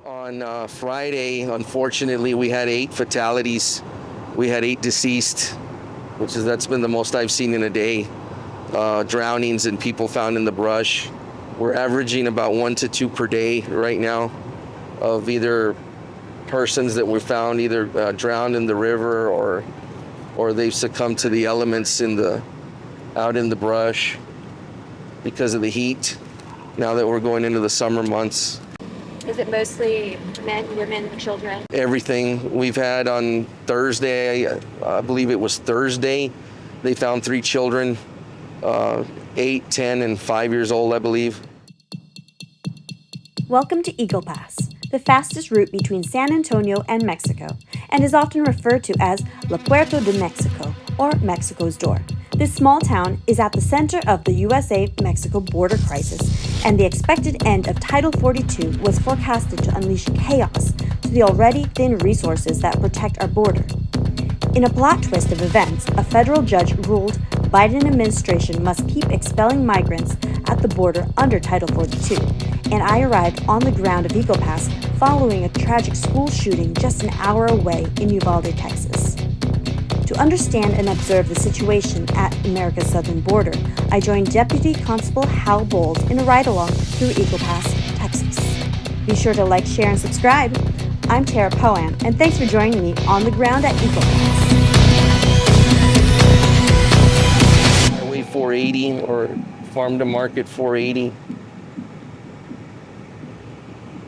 On Friday, unfortunately, we had 8 fatalities. We had 8 deceased, that's been the most I've seen in a day. Drownings and people found in the brush. We're averaging about 1 to 2 per day right now of either persons that were found either drowned in the river or they've succumbed to the elements out in the brush because of the heat now that we're going into the summer months. Is it mostly men, women, children? Everything. We've had on Thursday, I believe it was Thursday, they found 3 children, 8, 10, and 5 years old, I believe. Welcome to Eagle Pass, the fastest route between San Antonio and Mexico, and is often referred to as La Puerto de Mexico, or Mexico's door. This small town is at the center of the USA-Mexico border crisis, and the expected end of Title 42 was forecasted to unleash chaos to the already thin resources that protect our border. In a plot twist of events, a federal judge ruled Biden administration must keep expelling migrants at the border under Title 42, and I arrived on the ground of Eagle Pass following a tragic school shooting just an hour away in Uvalde, Texas. To understand and observe the situation at America's southern border, I joined Deputy Constable Hal Bowles in a ride-along through Eagle Pass, Texas. Be sure to like, share, and subscribe. I'm Tara PoAm, and thanks for joining me on the ground at Eagle Pass. Highway 480 or Farm to Market 480.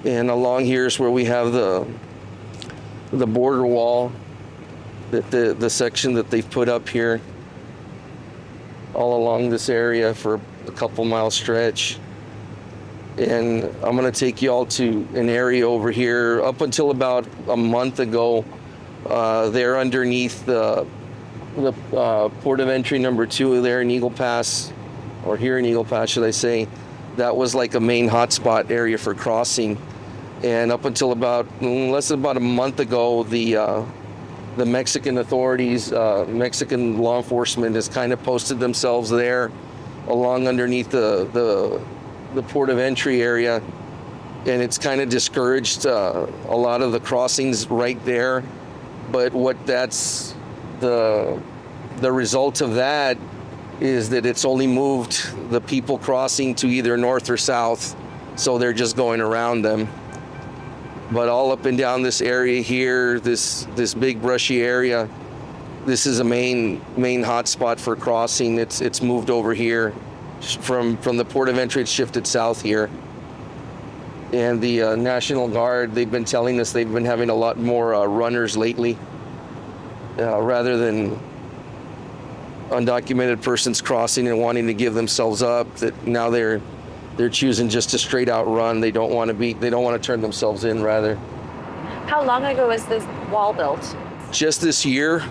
And along here is where we have the border wall. The section that they've put up here all along this area for a couple mile stretch. And I'm going to take you all to an area over here. Up until about a month ago, there underneath the port of entry number 2 there in Eagle Pass, or here in Eagle Pass, should I say, that was like a main hotspot area for crossing. And up until less than about a month ago, the Mexican authorities, Mexican law enforcement has kind of posted themselves there along underneath the port of entry area, and it's kind of discouraged a lot of the crossings right there. But that's the result of that is that it's only moved the people crossing to either north or south, so they're just going around them. But all up and down this area here, this big brushy area, this is a main hotspot for crossing. It's moved over here from the port of entry. It's shifted south here. And the National Guard, they've been telling us they've been having a lot more runners lately, rather than undocumented persons crossing and wanting to give themselves up. That now they're choosing just to straight out run. They don't want to turn themselves in, rather. How long ago was this wall built? Just this year.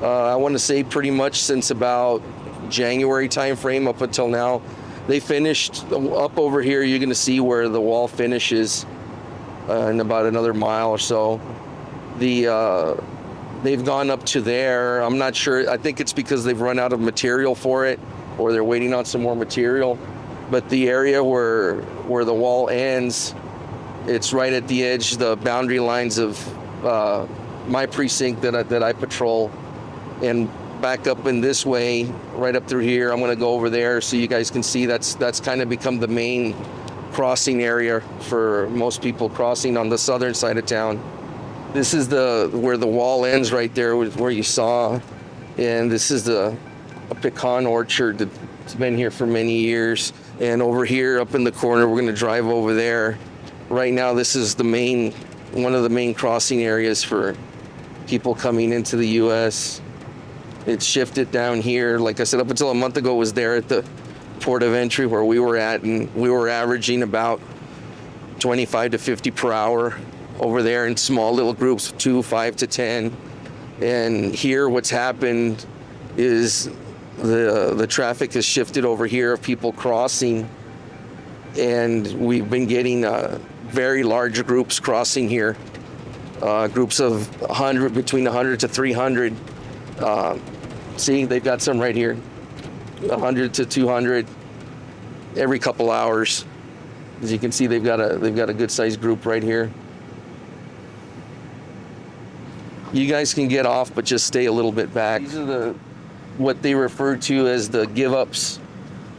I want to say pretty much since about January time frame up until now. They finished up over here. You're going to see where the wall finishes in about another mile or so. They've gone up to there. I'm not sure. I think it's because they've run out of material for it, or they're waiting on some more material. But the area where the wall ends, it's right at the edge, the boundary lines of my precinct that I patrol. And back up in this way, right up through here, I'm going to go over there so you guys can see that's kind of become the main crossing area for most people crossing on the southern side of town. This is where the wall ends right there, where you saw. And this is a pecan orchard that's been here for many years. And over here, up in the corner, we're going to drive over there. Right now, this is one of the main crossing areas for people coming into the U.S. It's shifted down here. Like I said, up until a month ago, it was there at the port of entry where we were at, and we were averaging about 25 to 50 per hour over there in small little groups, 2, 5 to 10. And here, what's happened is the traffic has shifted over here of people crossing, and we've been getting very large groups crossing here, groups of between 100 to 300. See, they've got some right here, 100 to 200 every couple hours. As you can see, they've got a good sized group right here. You guys can get off, but just stay a little bit back. These are what they refer to as the give-ups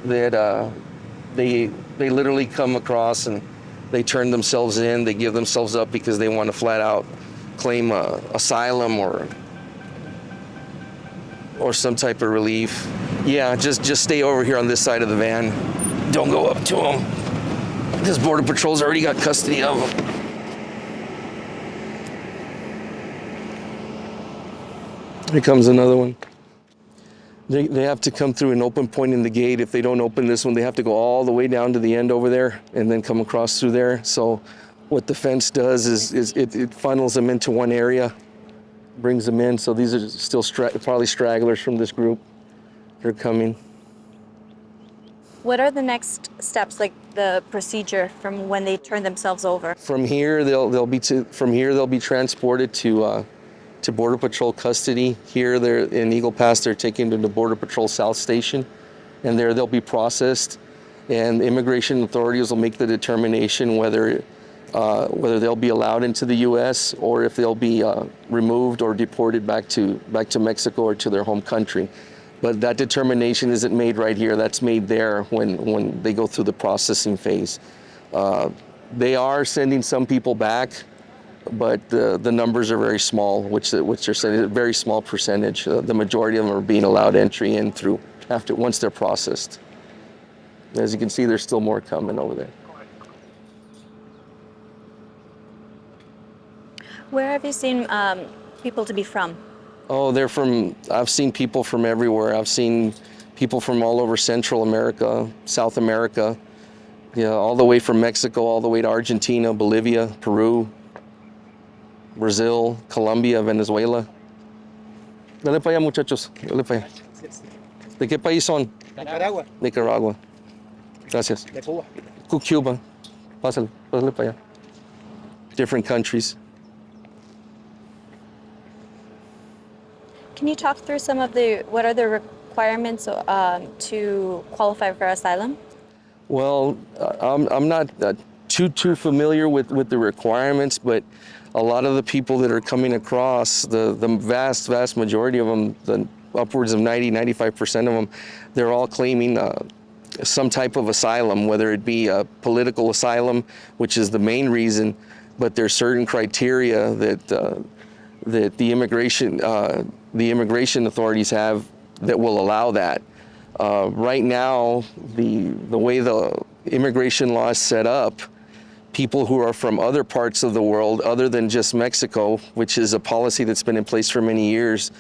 that they literally come across and they turn themselves in. They give themselves up because they want to flat out claim asylum or some type of relief. Yeah, just stay over here on this side of the van. Don't go up to them because Border Patrol's already got custody of them. Here comes another one. They have to come through an open point in the gate. If they don't open this one, they have to go all the way down to the end over there and then come across through there. So what the fence does is it funnels them into one area, brings them in. So these are still probably stragglers from this group. They're coming. What are the next steps, like the procedure from when they turn themselves over? From here, they'll be transported to Border Patrol custody. Here, they're in Eagle Pass. They're taken to the Border Patrol South Station, and there they'll be processed. And immigration authorities will make the determination whether they'll be allowed into the U.S. or if they'll be removed or deported back to Mexico or to their home country. But that determination isn't made right here. That's made there when they go through the processing phase. They are sending some people back, but the numbers are very small, which they're saying is a very small percentage. The majority of them are being allowed entry in through once they're processed. As you can see, there's still more coming over there. Where have you seen people to be from? Oh, I've seen people from everywhere. I've seen people from all over Central America, South America, all the way from Mexico, all the way to Argentina, Bolivia, Peru, Brazil, Colombia, Venezuela. Dale para allá, muchachos. Dale para allá. ¿De qué país son? Nicaragua. Nicaragua. Gracias. De Cuba. Cuba. Pásale para allá. Different countries. Can you talk through what are the requirements to qualify for asylum? Well, I'm not too familiar with the requirements, but a lot of the people that are coming across, the vast majority of them, upwards of 95% of them, they're all claiming some type of asylum, whether it be a political asylum, which is the main reason, but there's certain criteria that the immigration authorities have that will allow that. Right now, the way the immigration law is set up, people who are from other parts of the world other than just Mexico, which is a policy that's been in place for many years,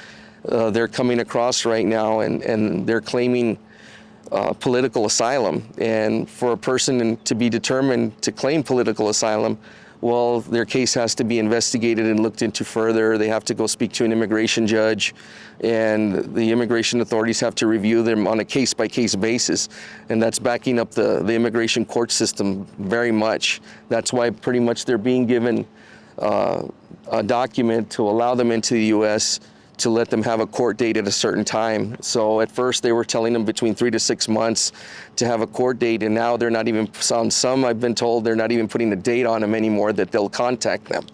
they're coming across right now and they're claiming political asylum. And for a person to be determined to claim political asylum, well, their case has to be investigated and looked into further. They have to go speak to an immigration judge, and the immigration authorities have to review them on a case-by-case basis. And that's backing up the immigration court system very much. That's why pretty much they're being given a document to allow them into the U.S., to let them have a court date at a certain time. So at first they were telling them between 3 to 6 months to have a court date, and now they're not even, on some I've been told, they're not even putting a date on them anymore, that they'll contact them.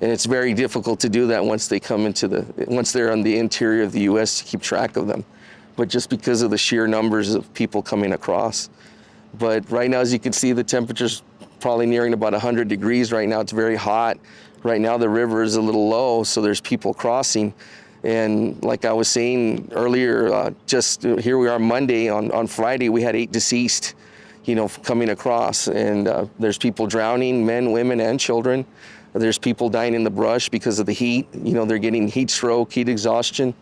And it's very difficult to do that once they're on the interior of the U.S. to keep track of them. But just because of the sheer numbers of people coming across. But right now, as you can see, the temperature's probably nearing about 100 degrees right now. It's very hot. Right now the river is a little low, so there's people crossing. And like I was saying earlier, just here we are Monday. On Friday, we had 8 deceased, coming across. And there's people drowning, men, women, and children. There's people dying in the brush because of the heat. They're getting heat stroke, heat exhaustion,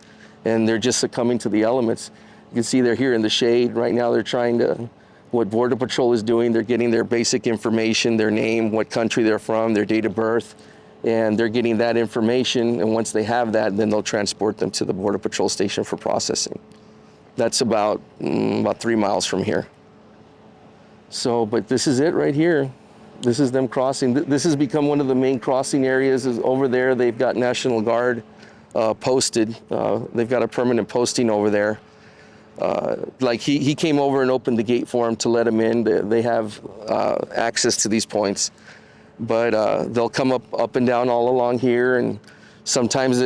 and they're just succumbing to the elements. You can see they're here in the shade. Right now they're trying to, what Border Patrol is doing, they're getting their basic information, their name, what country they're from, their date of birth. And they're getting that information, and once they have that, then they'll transport them to the Border Patrol station for processing. That's about 3 miles from here. So, but this is it right here. This is them crossing. This has become one of the main crossing areas. Is over there, they've got National Guard posted. They've got a permanent posting over there. Like he came over and opened the gate for them to let them in. They have access to these points. But they'll come up and down all along here and Sometimes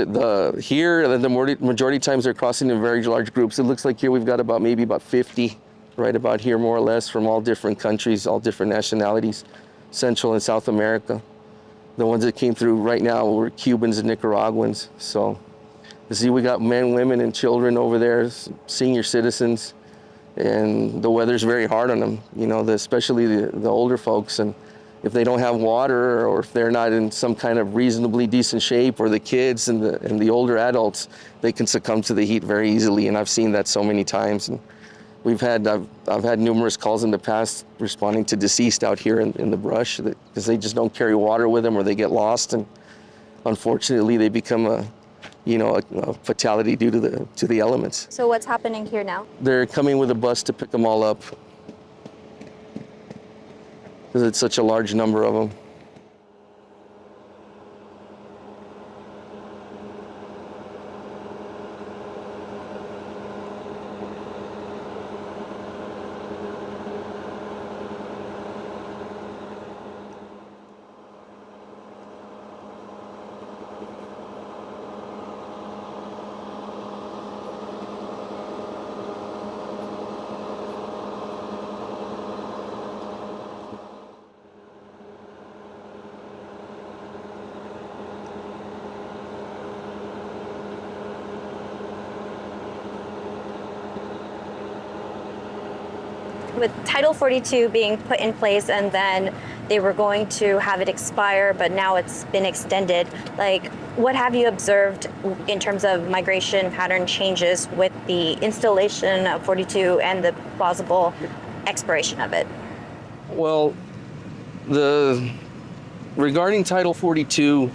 here, the majority of times they're crossing in very large groups. It looks like here we've got maybe about 50, right about here more or less, from all different countries, all different nationalities, Central and South America. The ones that came through right now were Cubans and Nicaraguans. So you see we got men, women, and children over there, senior citizens, and the weather's very hard on them, especially the older folks. And if they don't have water, or if they're not in some kind of reasonably decent shape, or the kids and the older adults, they can succumb to the heat very easily. And I've seen that so many times. And I've had numerous calls in the past responding to deceased out here in the brush because they just don't carry water with them, or they get lost, and unfortunately they become a fatality due to the elements. So what's happening here now? They're coming with a bus to pick them all up, because it's such a large number of them. With Title 42 being put in place, and then they were going to have it expire, but now it's been extended, what have you observed in terms of migration pattern changes with the installation of 42 and the plausible expiration of it? Well, regarding Title 42,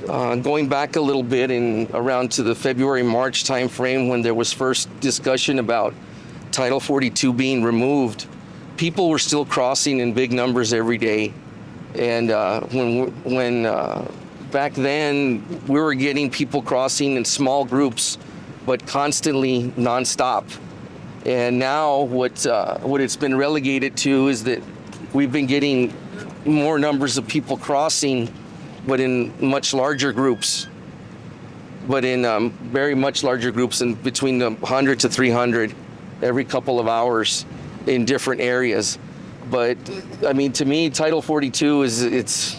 going back a little bit around to the February-March timeframe, when there was first discussion about Title 42 being removed, people were still crossing in big numbers every day. And when back then, we were getting people crossing in small groups, but constantly nonstop. And now what it's been relegated to is that we've been getting more numbers of people crossing, but in much larger groups. But in very much larger groups, in between 100 to 300 every couple of hours in different areas. But I mean, to me, Title 42 it's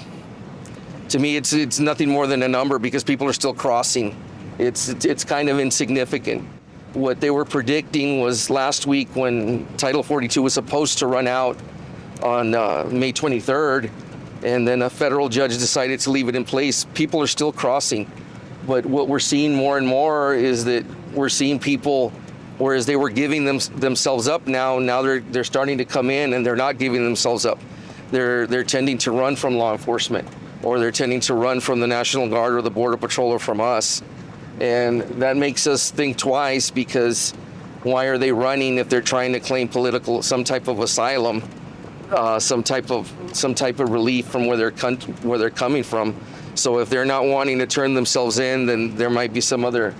nothing more than a number, because people are still crossing. It's kind of insignificant. What they were predicting was last week, when Title 42 was supposed to run out on May 23rd, and then a federal judge decided to leave it in place. People are still crossing. But what we're seeing more and more is that we're seeing people, whereas they were giving themselves up, now they're starting to come in, and they're not giving themselves up. They're tending to run from law enforcement, or they're tending to run from the National Guard or the Border Patrol, or from us. And that makes us think twice, because why are they running if they're trying to claim some type of asylum, some type of relief from where they're coming from? So if they're not wanting to turn themselves in, then there might be some other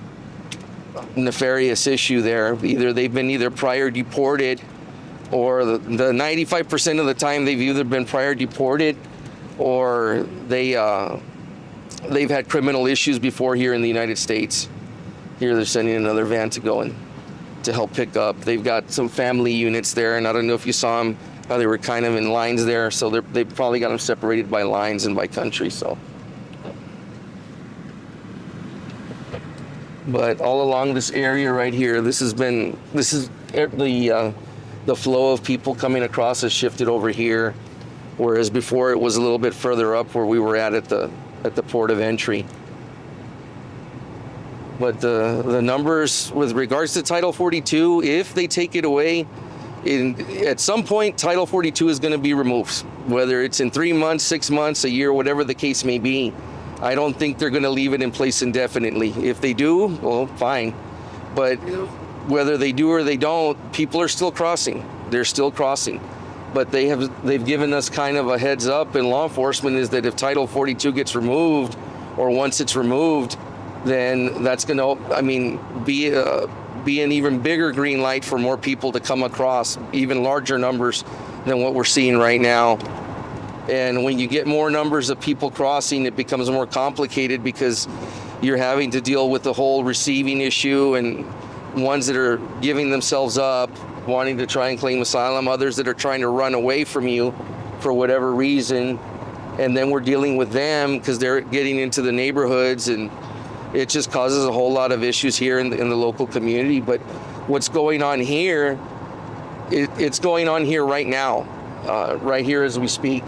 nefarious issue there. Either they've been prior deported, or the 95% of the time they've either been prior deported, or they've had criminal issues before here in the United States. Here they're sending another van to go and to help pick up. They've got some family units there, and I don't know if you saw them, how they were kind of in lines there. So they probably got them separated by lines and by country. So. But all along this area right here, the flow of people coming across has shifted over here, whereas before it was a little bit further up where we were at the port of entry. But the numbers with regards to Title 42, if they take it away, at some point Title 42 is going to be removed, whether it's in 3 months, 6 months, a year, whatever the case may be. I don't think they're going to leave it in place indefinitely. If they do, well, fine. But whether they do or they don't, people are still crossing. They're still crossing. But they've given us kind of a heads up in law enforcement, is that if Title 42 gets removed, or once it's removed, then that's going to, be an even bigger green light for more people to come across, even larger numbers than what we're seeing right now. And when you get more numbers of people crossing, it becomes more complicated because you're having to deal with the whole receiving issue and ones that are giving themselves up, wanting to try and claim asylum, others that are trying to run away from you for whatever reason. And then we're dealing with them because they're getting into the neighborhoods, and it just causes a whole lot of issues here in the local community. But what's going on here, it's going on here right now, right here as we speak.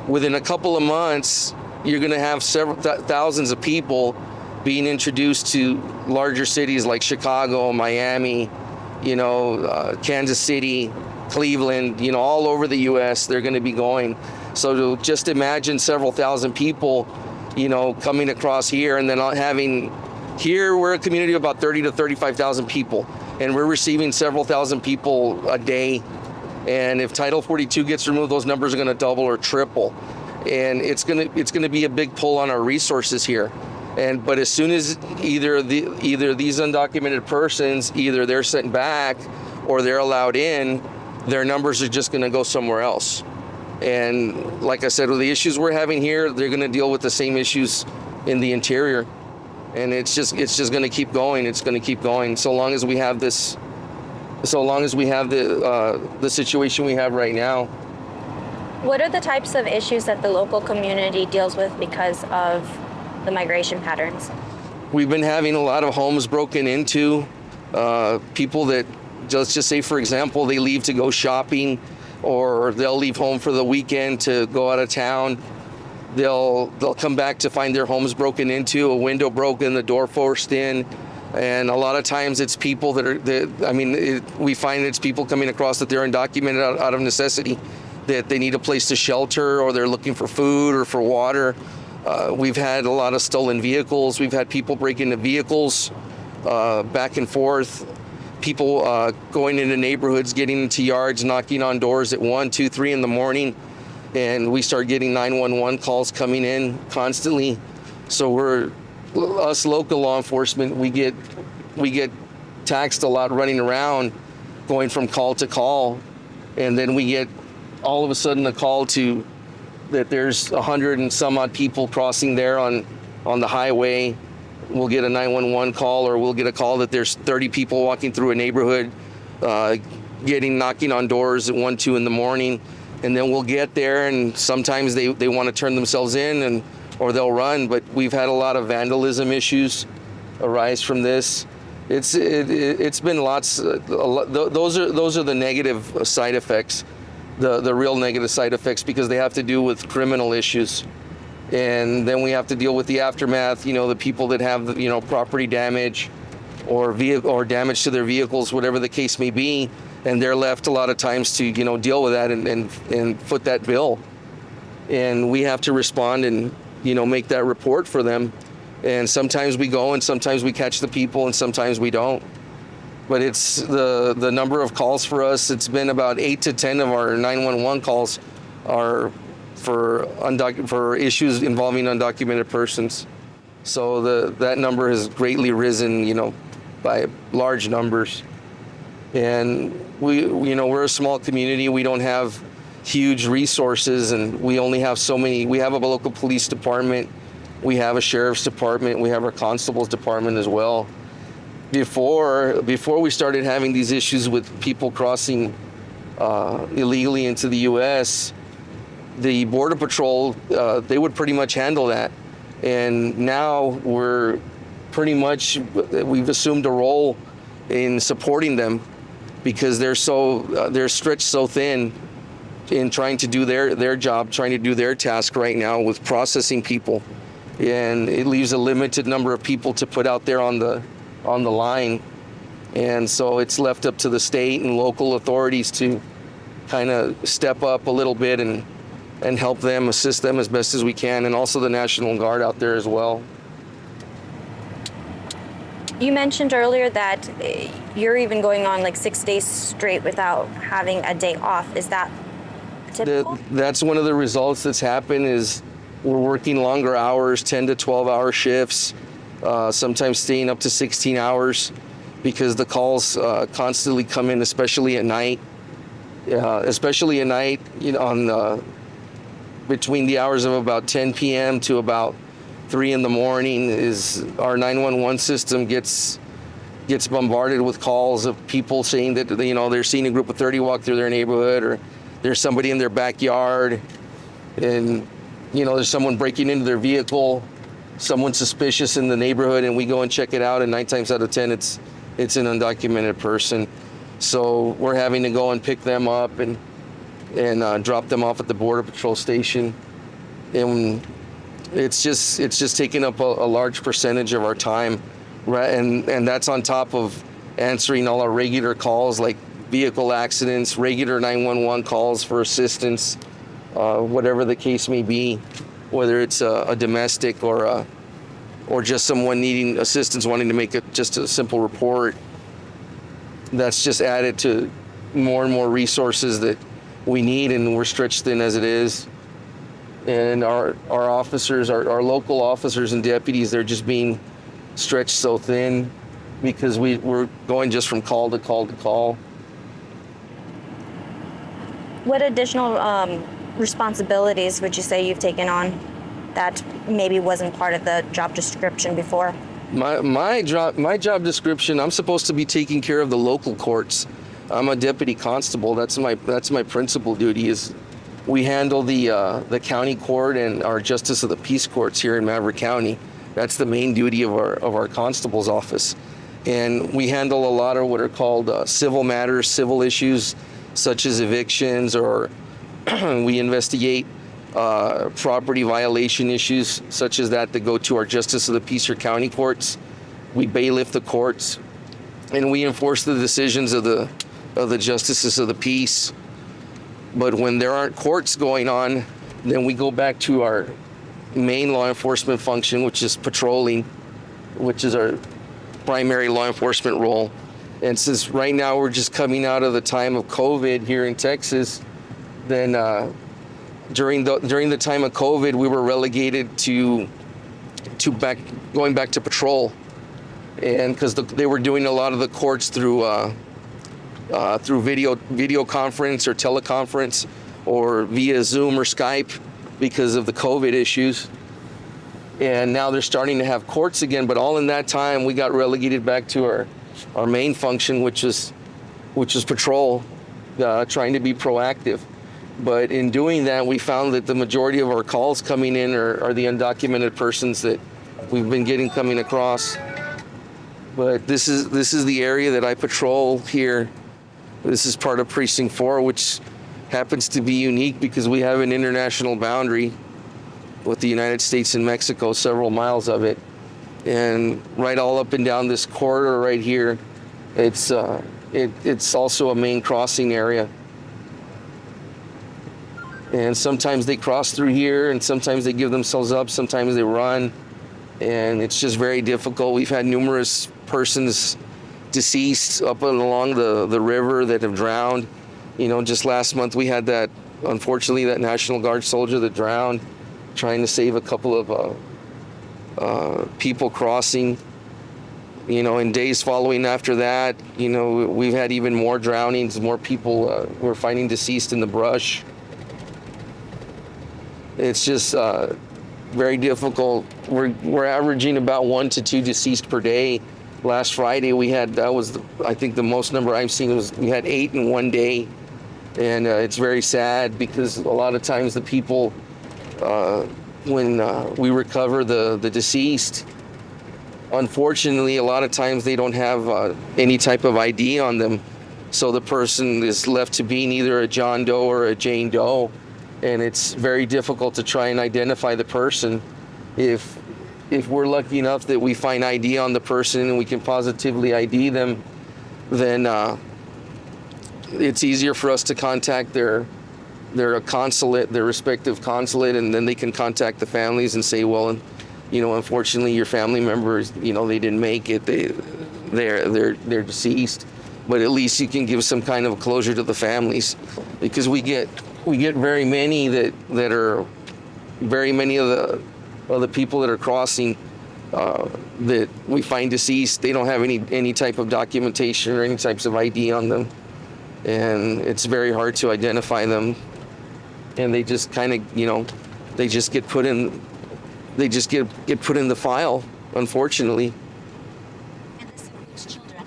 Within a couple of months, you're going to have several thousands of people being introduced to larger cities like Chicago, Miami, Kansas City, Cleveland, all over the U.S. They're going to be going. So to just imagine several thousand people, coming across here, and then here we're a community of about 30 to 35,000 people, and we're receiving several thousand people a day. And if Title 42 gets removed, those numbers are going to double or triple, and it's going to be a big pull on our resources here. But as soon as either these undocumented persons, either they're sent back or they're allowed in, their numbers are just going to go somewhere else. And like I said, with the issues we're having here, they're going to deal with the same issues in the interior, and it's just going to keep going. It's going to keep going so long as we have the situation we have right now. What are the types of issues that the local community deals with because of the migration patterns? We've been having a lot of homes broken into. People that, let's just say, for example, they leave to go shopping, or they'll leave home for the weekend to go out of town. They'll come back to find their homes broken into, a window broken, the door forced in. And a lot of times it's people we find it's people coming across that they're undocumented out of necessity, that they need a place to shelter, or they're looking for food or for water. We've had a lot of stolen vehicles. We've had people break into vehicles back and forth. People going into neighborhoods, getting into yards, knocking on doors at 1, 2, 3 in the morning. And we start getting 911 calls coming in constantly. So us local law enforcement, we get taxed a lot running around, going from call to call. And then we get all of a sudden a call that there's 100 and some odd people crossing there on the highway. We'll get a 911 call, or we'll get a call that there's 30 people walking through a neighborhood, knocking on doors at 1, 2 in the morning. And then we'll get there, and sometimes they want to turn themselves in, or they'll run. But we've had a lot of vandalism issues arise from this. It's been lots. Those are the negative side effects, the real negative side effects, because they have to do with criminal issues. And then we have to deal with the aftermath, the people that have, property damage or damage to their vehicles, whatever the case may be. And they're left a lot of times to, deal with that and foot that bill. And we have to respond and, make that report for them. And sometimes we go, and sometimes we catch the people, and sometimes we don't. But it's the number of calls for us, it's been about 8 to 10 of our 911 calls are for issues involving undocumented persons. So that number has greatly risen, by large numbers. And we're a small community. We don't have huge resources, and we only have so many. We have a local police department, we have a sheriff's department, we have our constable's department as well. Before we started having these issues with people crossing illegally into the U.S., the Border Patrol, they would pretty much handle that. And now we've assumed a role in supporting them, because they're stretched so thin in trying to do their job, trying to do their task right now with processing people. And it leaves a limited number of people to put out there on the line. And so it's left up to the state and local authorities to kind of step up a little bit and help them, assist them as best as we can, and also the National Guard out there as well. You mentioned earlier that you're even going on like 6 days straight without having a day off. Is that typical? That's one of the results that's happened, is we're working longer hours, 10 to 12-hour shifts, sometimes staying up to 16 hours because the calls constantly come in, especially at night. On between the hours of about 10 p.m. to about 3 in the morning is our 911 system gets bombarded with calls of people saying that, you know, they're seeing a group of 30 walk through their neighborhood, or there's somebody in their backyard, and, you know, there's someone breaking into their vehicle, someone suspicious in the neighborhood, and we go and check it out, and 9 times out of 10 it's an undocumented person. So we're having to go and pick them up and drop them off at the Border Patrol station, and it's just taking up a large percentage of our time. Right, and that's on top of answering all our regular calls like vehicle accidents, regular 911 calls for assistance, whatever the case may be, whether it's a domestic or just someone needing assistance, wanting to make just a simple report. That's just added to more and more resources that we need, and we're stretched thin as it is. And our officers, our local officers and deputies, they're just being stretched so thin because we're going just from call to call to call. What additional responsibilities would you say you've taken on that maybe wasn't part of the job description before? My job description, I'm supposed to be taking care of the local courts. I'm a deputy constable. That's my principal duty. Is we handle the county court and our justice of the peace courts here in Maverick County. That's the main duty of our constable's office. And we handle a lot of what are called civil matters, civil issues, such as evictions, or we investigate property violation issues such as that go to our justice of the peace or county courts. We bailiff the courts, and we enforce the decisions of the justices of the peace. But when there aren't courts going on, then we go back to our main law enforcement function, which is patrolling, which is our primary law enforcement role. And since right now we're just coming out of the time of COVID here in Texas, then during the time of COVID, we were relegated to going back to patrol, and because they were doing a lot of the courts through video conference or teleconference or via Zoom or Skype, because of the COVID issues. And now they're starting to have courts again, but all in that time we got relegated back to our main function, which is patrol, trying to be proactive. But in doing that, we found that the majority of our calls coming in are the undocumented persons that we've been getting coming across. But this is the area that I patrol here. This is part of Precinct 4, which happens to be unique because we have an international boundary with the United States and Mexico, several miles of it. And right all up and down this corridor right here, it's also a main crossing area. And sometimes they cross through here, and sometimes they give themselves up, sometimes they run. And it's just very difficult. We've had numerous persons deceased up and along the river that have drowned. You know, just last month we had that National Guard soldier that drowned, trying to save a couple of people crossing. You know, in days following after that, you know, we've had even more drownings, more people we're finding deceased in the brush. It's just very difficult. We're averaging about 1 to 2 deceased per day. Last Friday I think the most number I've seen we had 8 in one day. And it's very sad because a lot of times the people, when we recover the deceased, unfortunately, a lot of times they don't have any type of ID on them. So the person is left to being either a John Doe or a Jane Doe. And it's very difficult to try and identify the person. If we're lucky enough that we find ID on the person and we can positively ID them, then it's easier for us to contact their consulate, their respective consulate, and then they can contact the families and say, well, you know, unfortunately your family members, you know, they didn't make it, they're deceased. But at least you can give some kind of closure to the families, because we get very many of the people that are crossing that we find deceased. They don't have any type of documentation or any types of ID on them, and it's very hard to identify them. and they just kind of, they just get put in, they just get put in the file, unfortunately. And this includes children.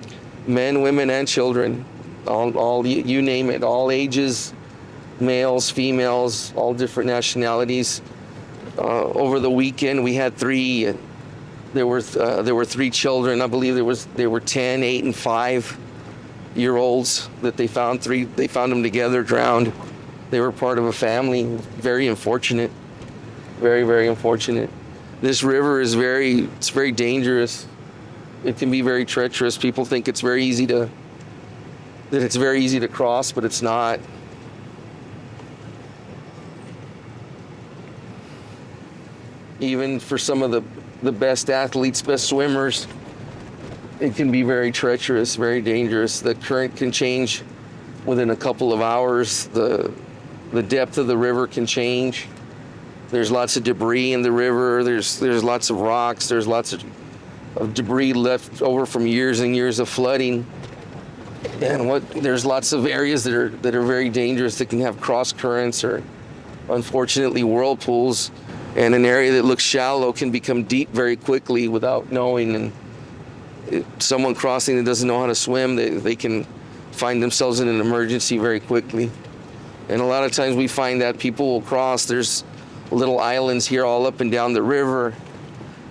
Men, women, and children, all you name it, all ages, males, females, all different nationalities. Over the weekend, we had three. There were three children. I believe there were 10, 8, and 5-year-olds that they found. They found them together, drowned. They were part of a family. Very unfortunate. Very, very unfortunate. This river is very dangerous. It can be very treacherous. People think it's very easy to cross, but it's not. Even for some of the best athletes, best swimmers, it can be very treacherous, very dangerous. The current can change within a couple of hours. The depth of the river can change. There's lots of debris in the river. There's lots of rocks. There's lots of debris left over from years and years of flooding. And there's lots of areas that are very dangerous that can have cross currents or, unfortunately, whirlpools. And an area that looks shallow can become deep very quickly without knowing. And someone crossing that doesn't know how to swim, they can find themselves in an emergency very quickly. And a lot of times we find that people will cross. There's little islands here all up and down the river,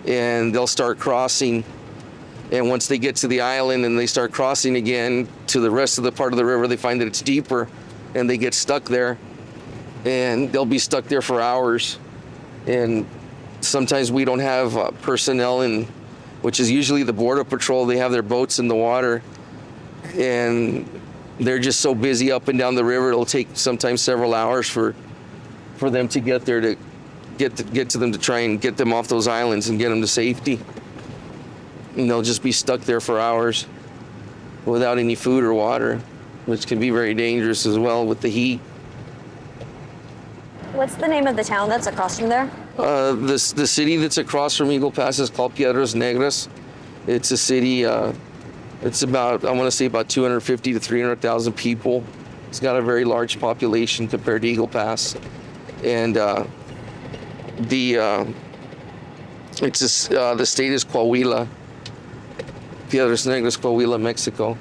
and they'll start crossing. And once they get to the island and they start crossing again to the rest of the part of the river, they find that it's deeper, and they get stuck there. And they'll be stuck there for hours. And sometimes we don't have personnel which is usually the Border Patrol. They have their boats in the water, and they're just so busy up and down the river. It'll take sometimes several hours for them to get there, to get to them, to try and get them off those islands and get them to safety. And they'll just be stuck there for hours without any food or water, which can be very dangerous as well with the heat. What's the name of the town that's across from there? The city that's across from Eagle Pass is called Piedras Negras. It's a city, it's about, I want to say about 250 to 300,000 people. It's got a very large population compared to Eagle Pass. And the state is Coahuila. Piedras Negras, Coahuila, Mexico.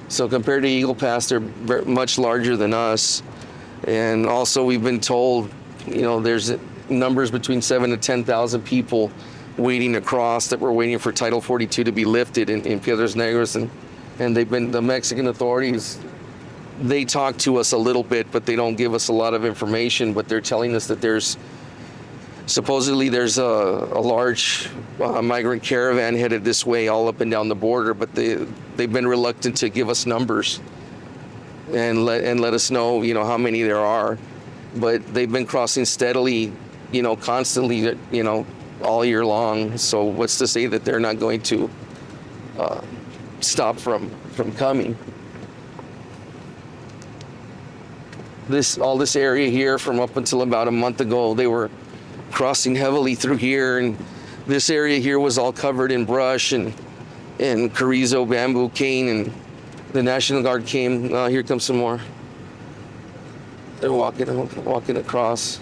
So compared to Eagle Pass, they're much larger than us. And also we've been told, there's numbers between 7,000 to 10,000 people waiting to cross, that were waiting for Title 42 to be lifted in Piedras Negras. And the Mexican authorities, they talk to us a little bit, but they don't give us a lot of information. But they're telling us that supposedly there's a large migrant caravan headed this way all up and down the border, but they've been reluctant to give us numbers and let us know, how many there are. But they've been crossing steadily, constantly, all year long. So what's to say that they're not going to stop from coming? All this area here, from up until about a month ago, they were crossing heavily through here, and this area here was all covered in brush and carrizo, bamboo, cane, and the National Guard came. Here comes some more. They're walking across,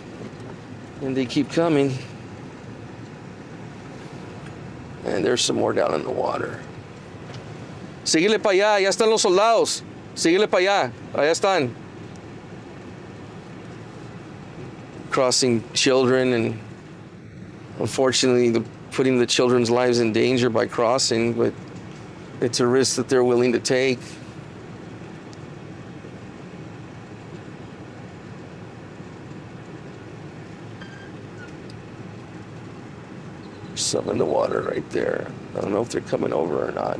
and they keep coming. And there's some more down in the water. Síguele para allá, ya están los soldados. Síguele para allá, allá están. Crossing children, and unfortunately putting the children's lives in danger by crossing, but it's a risk that they're willing to take. There's some in the water right there. I don't know if they're coming over or not.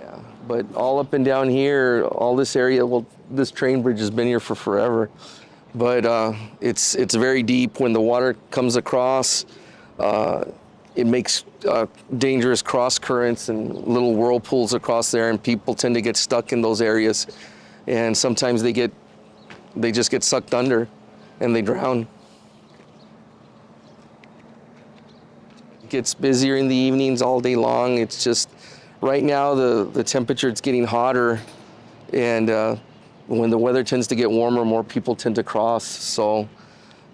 Yeah, but all up and down here, all this area, well, this train bridge has been here for forever, but it's very deep. When the water comes across, it makes dangerous cross currents and little whirlpools across there, and people tend to get stuck in those areas, and sometimes they just get sucked under and they drown. It gets busier in the evenings all day long. It's just, right now the temperature, it's getting hotter And when the weather tends to get warmer, more people tend to cross. So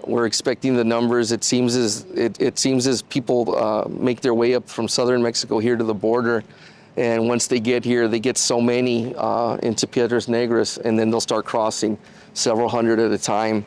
we're expecting the numbers. It seems as people make their way up from southern Mexico here to the border, and once they get here, they get so many into Piedras Negras, and then they'll start crossing several hundred at a time,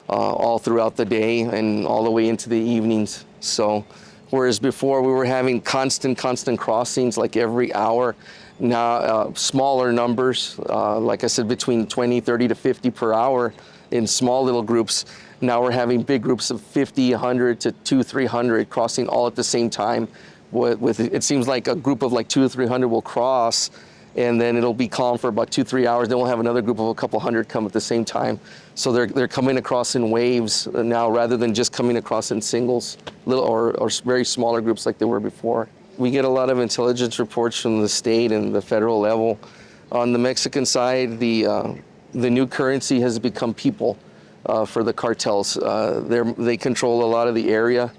all throughout the day and all the way into the evenings. So whereas before we were having constant crossings like every hour, now smaller numbers, like I said, between 20, 30 to 50 per hour in small little groups. Now we're having big groups of 50, 100 to 200, 300 crossing all at the same time. With it seems like a group of like 200 or 300 will cross, and then it'll be calm for about 2-3 hours. Then we'll have another group of a couple hundred come at the same time. So they're coming across in waves now rather than just coming across in singles, little or very smaller groups like they were before. We get a lot of intelligence reports from the state and the federal level. On the Mexican side, the new currency has become people for the cartels. They control a lot of the area,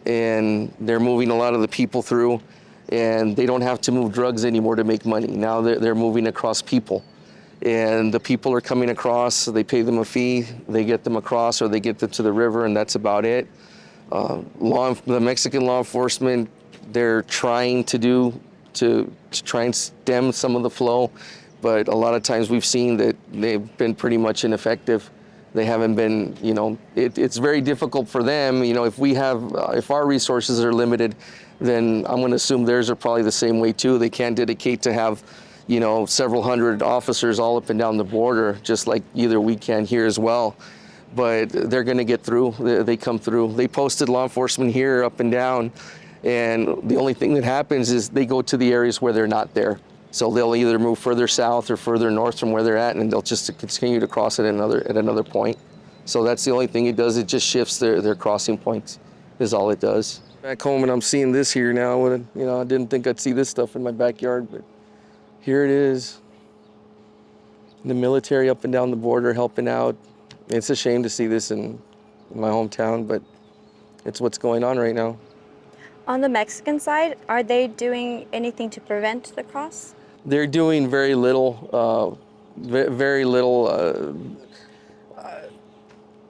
and they're moving a lot of the people through, and they don't have to move drugs anymore to make money. Now they're moving across people, and the people are coming across, so they pay them a fee, they get them across, or they get them to the river, and that's about it. The Mexican law enforcement, they're trying to try and stem some of the flow, but a lot of times we've seen that they've been pretty much ineffective. They haven't been, it's very difficult for them. If our resources are limited, then I'm going to assume theirs are probably the same way too. They can't dedicate to have, several hundred officers all up and down the border, just like either we can here as well. But they're going to get through. They come through. They posted law enforcement here up and down, and the only thing that happens is they go to the areas where they're not there. So they'll either move further south or further north from where they're at, and they'll just continue to cross at another point. So that's the only thing it does. It just shifts their crossing points, is all it does. Back home, and I'm seeing this here now. I didn't think I'd see this stuff in my backyard, but here it is. The military up and down the border helping out. It's a shame to see this in my hometown, but it's what's going on right now. On the Mexican side, are they doing anything to prevent the cross? They're doing very little, very little.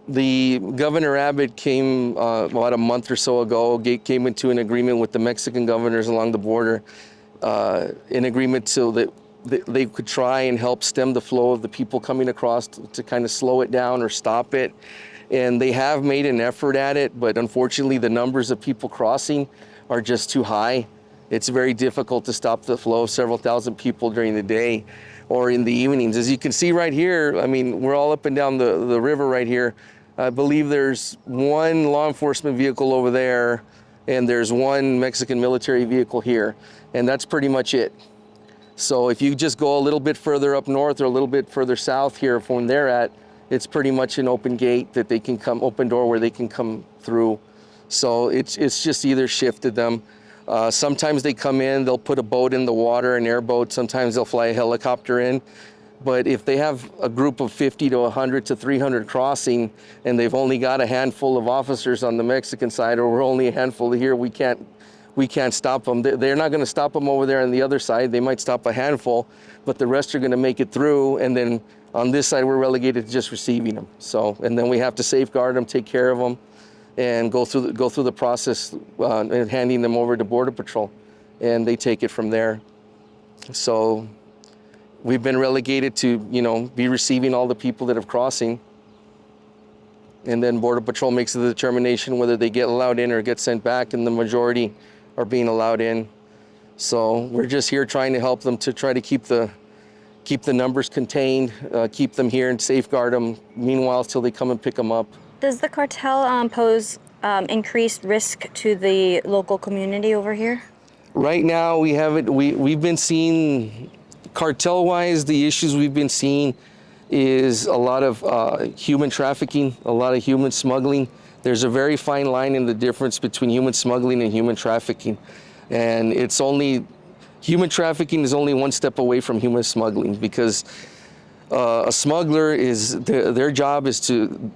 The Governor Abbott came about a month or so ago, came into an agreement with the Mexican governors along the border, in agreement so that they could try and help stem the flow of the people coming across to kind of slow it down or stop it. And they have made an effort at it, but unfortunately the numbers of people crossing are just too high. It's very difficult to stop the flow of several thousand people during the day or in the evenings. As you can see right here, we're all up and down the river right here. I believe there's one law enforcement vehicle over there, and there's one Mexican military vehicle here, and that's pretty much it. So if you just go a little bit further up north or a little bit further south here from where they're at, it's pretty much an open gate that they can come, open door where they can come through. So it's just either shifted them. Sometimes they come in, they'll put a boat in the water, an airboat. Sometimes they'll fly a helicopter in. But if they have a group of 50 to 100 to 300 crossing, and they've only got a handful of officers on the Mexican side, or we're only a handful here, we can't stop them. They're not going to stop them over there on the other side. They might stop a handful, but the rest are going to make it through. And then on this side, we're relegated to just receiving them. So, and then we have to safeguard them, take care of them, and go through the process and handing them over to Border Patrol, and they take it from there. So we've been relegated to, be receiving all the people that have crossing, and then Border Patrol makes the determination whether they get allowed in or get sent back, and the majority are being allowed in. So we're just here trying to help them to try to keep the numbers contained, keep them here and safeguard them, meanwhile, till they come and pick them up. Does the cartel pose increased risk to the local community over here? Right now, we've been seeing, cartel-wise, the issues we've been seeing is a lot of human trafficking, a lot of human smuggling. There's a very fine line in the difference between human smuggling and human trafficking. And human trafficking is only one step away from human smuggling, because a smuggler their job is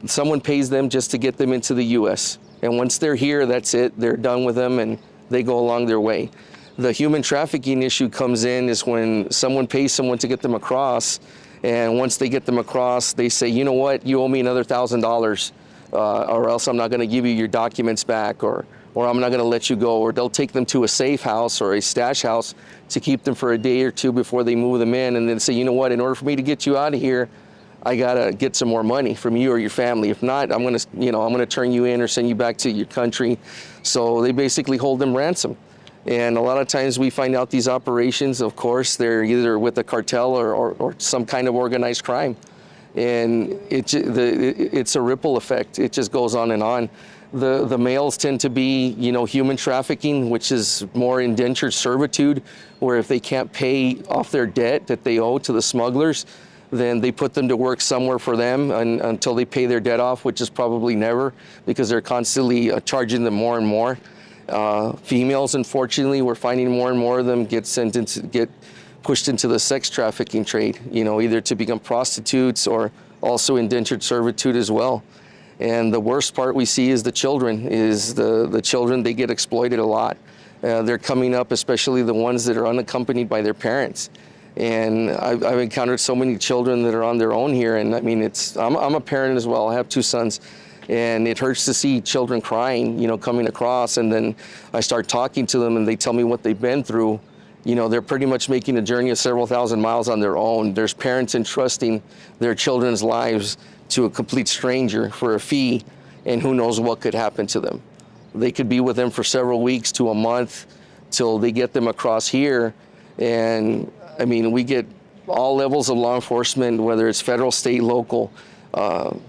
someone pays them just to get them into the U.S. And once they're here, that's it. They're done with them and they go along their way. The human trafficking issue comes in is when someone pays someone to get them across, And once they get them across, they say, you know what, you owe me another $1,000, or else I'm not going to give you your documents back, or I'm not going to let you go. Or they'll take them to a safe house or a stash house to keep them for a day or two before they move them in, and then say, you know what, in order for me to get you out of here, I gotta get some more money from you or your family. If not, I'm gonna turn you in or send you back to your country. So they basically hold them ransom. And a lot of times we find out these operations, of course, they're either with a cartel or some kind of organized crime. And it's a ripple effect. It just goes on and on. The males tend to be, human trafficking, which is more indentured servitude, where if they can't pay off their debt that they owe to the smugglers, then they put them to work somewhere for them until they pay their debt off, which is probably never, because they're constantly charging them more and more. Females, unfortunately, we're finding more and more of them get pushed into the sex trafficking trade, either to become prostitutes or also indentured servitude as well. And the worst part we see is the children, the children, they get exploited a lot. They're coming up, especially the ones that are unaccompanied by their parents. And I've encountered so many children that are on their own here. And I mean, I'm a parent as well. I have 2 sons. And it hurts to see children crying, coming across. And then I start talking to them and they tell me what they've been through. They're pretty much making a journey of several thousand miles on their own. There's parents entrusting their children's lives to a complete stranger for a fee, and who knows what could happen to them. They could be with them for several weeks to a month till they get them across here. And I mean, we get all levels of law enforcement, whether it's federal, state, local. I'm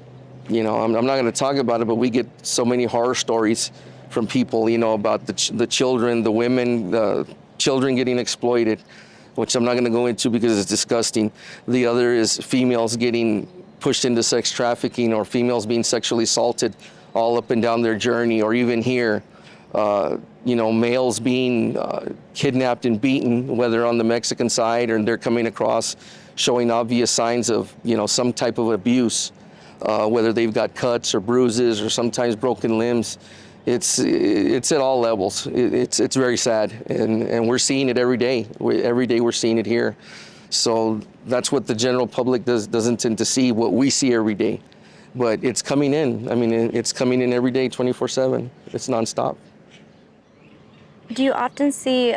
not going to talk about it, but we get so many horror stories from people, about the children, the women, the children getting exploited, which I'm not going to go into because it's disgusting. The other is females getting pushed into sex trafficking, or females being sexually assaulted all up and down their journey, or even here. Males being kidnapped and beaten, whether on the Mexican side or they're coming across showing obvious signs of, some type of abuse, whether they've got cuts or bruises or sometimes broken limbs. It's at all levels. It's very sad, and we're seeing it every day. Every day we're seeing it here. So that's what the general public doesn't tend to see, what we see every day. But it's coming in. I mean, it's coming in every day, 24/7. It's nonstop. Do you often see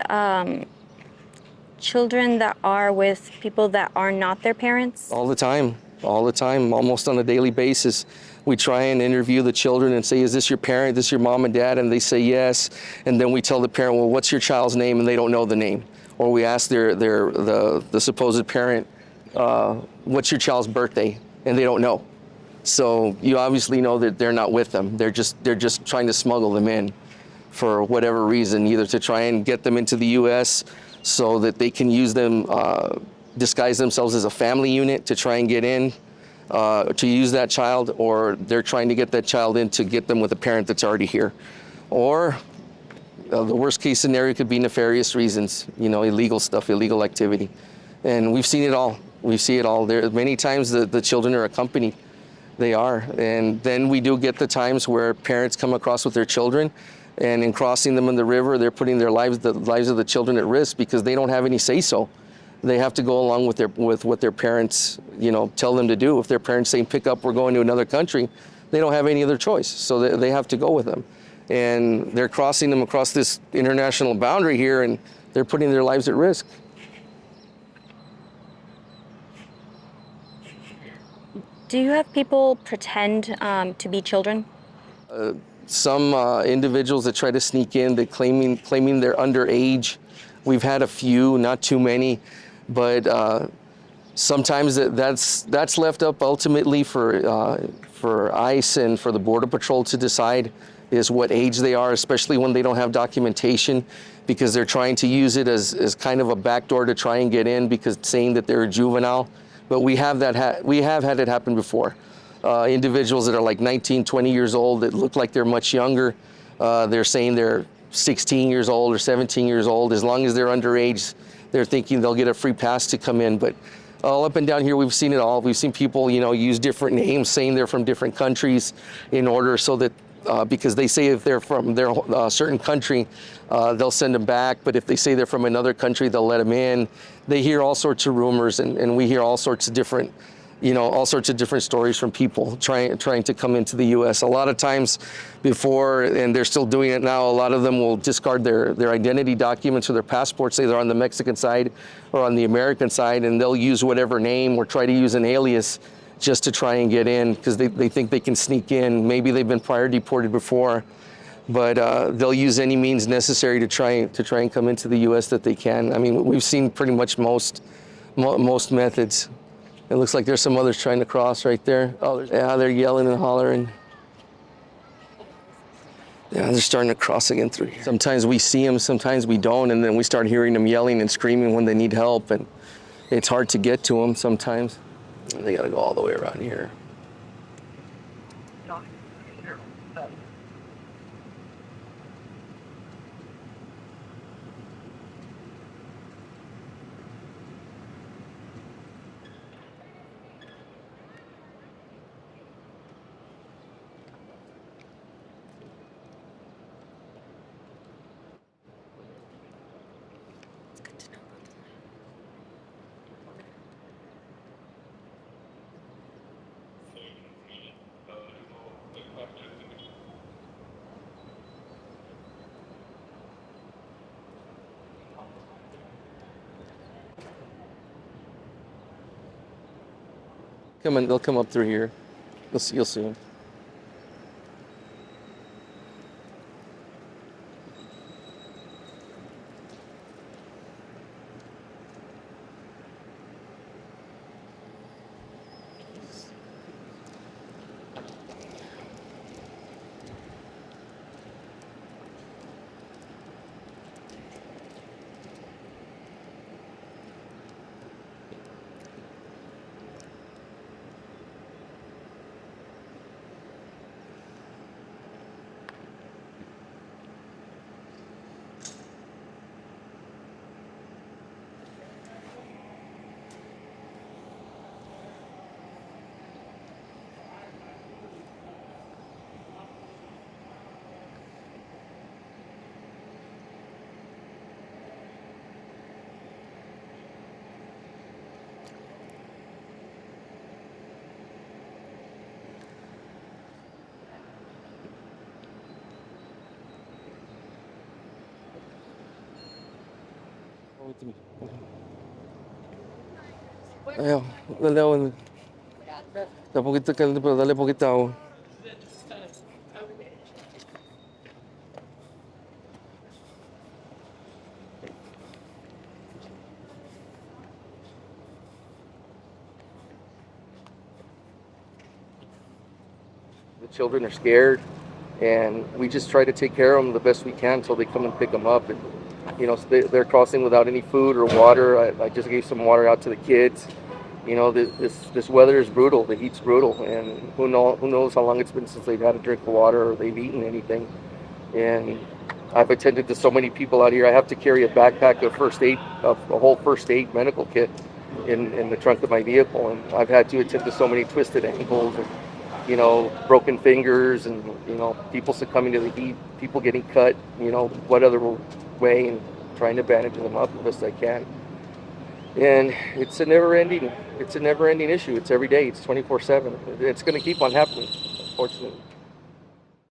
children that are with people that are not their parents? All the time, almost on a daily basis. We try and interview the children and say, is this your parent, this your mom and dad? And they say yes. And then we tell the parent, well, what's your child's name? And they don't know the name. Or we ask the supposed parent, what's your child's birthday? And they don't know. So you obviously know that they're not with them. They're just trying to smuggle them in for whatever reason, either to try and get them into the U.S. so that they can use them, disguise themselves as a family unit to try and get in, to use that child, or they're trying to get that child in to get them with a parent that's already here. Or the worst case scenario could be nefarious reasons, illegal stuff, illegal activity. And we've seen it all. We see it all. There many times the children are accompanied. They are. And then we do get the times where parents come across with their children, and in crossing them in the river, they're putting the lives of the children at risk because they don't have any say-so. They have to go along with what their parents, tell them to do. If their parents say, pick up, we're going to another country, they don't have any other choice. So they have to go with them. And they're crossing them across this international boundary here, and they're putting their lives at risk. Do you have people pretend to be children? Some individuals that try to sneak in, they claiming they're underage. We've had a few, not too many, but sometimes that's left up ultimately for ICE and for the Border Patrol to decide is what age they are, especially when they don't have documentation, because they're trying to use it as kind of a backdoor to try and get in, because saying that they're a juvenile. But we have had it happen before. Individuals that are like 19, 20 years old that look like they're much younger, they're saying they're 16 years old or 17 years old. As long as they're underage, they're thinking they'll get a free pass to come in. But all up and down here, we've seen it all. We've seen people, use different names, saying they're from different countries in order so that because they say if they're from their certain country, they'll send them back. But if they say they're from another country, they'll let them in. They hear all sorts of rumors, and we hear all sorts of different, all sorts of different stories from people trying to come into the U.S. A lot of times before, and they're still doing it now, a lot of them will discard their identity documents or their passports, either on the Mexican side or on the American side, and they'll use whatever name or try to use an alias just to try and get in because they think they can sneak in. Maybe they've been prior deported before, but they'll use any means necessary to try and come into the U.S. that they can. I mean, we've seen pretty much most methods. It looks like there's some others trying to cross right there. Oh, yeah, they're yelling and hollering. Yeah, they're starting to cross again through here. Sometimes we see them, sometimes we don't, and then we start hearing them yelling and screaming when they need help, and it's hard to get to them sometimes. They gotta go all the way around here. They'll come up through here. You'll see them. Ayaw, dale, da poquito caliente, pero dale poquita agua. The children are scared, and we just try to take care of them the best we can until they come and pick them up. And so they're crossing without any food or water. I just gave some water out to the kids. This weather is brutal. The heat's brutal, and who knows how long it's been since they've had a drink of water or they've eaten anything. And I've attended to so many people out here. I have to carry a backpack of a whole first aid medical kit in the trunk of my vehicle, and I've had to attend to so many twisted ankles and broken fingers, and people succumbing to the heat, people getting cut, what other way, and trying to bandage them up the best I can. And it's a never-ending issue. It's every day. It's 24/7. It's going to keep on happening, unfortunately.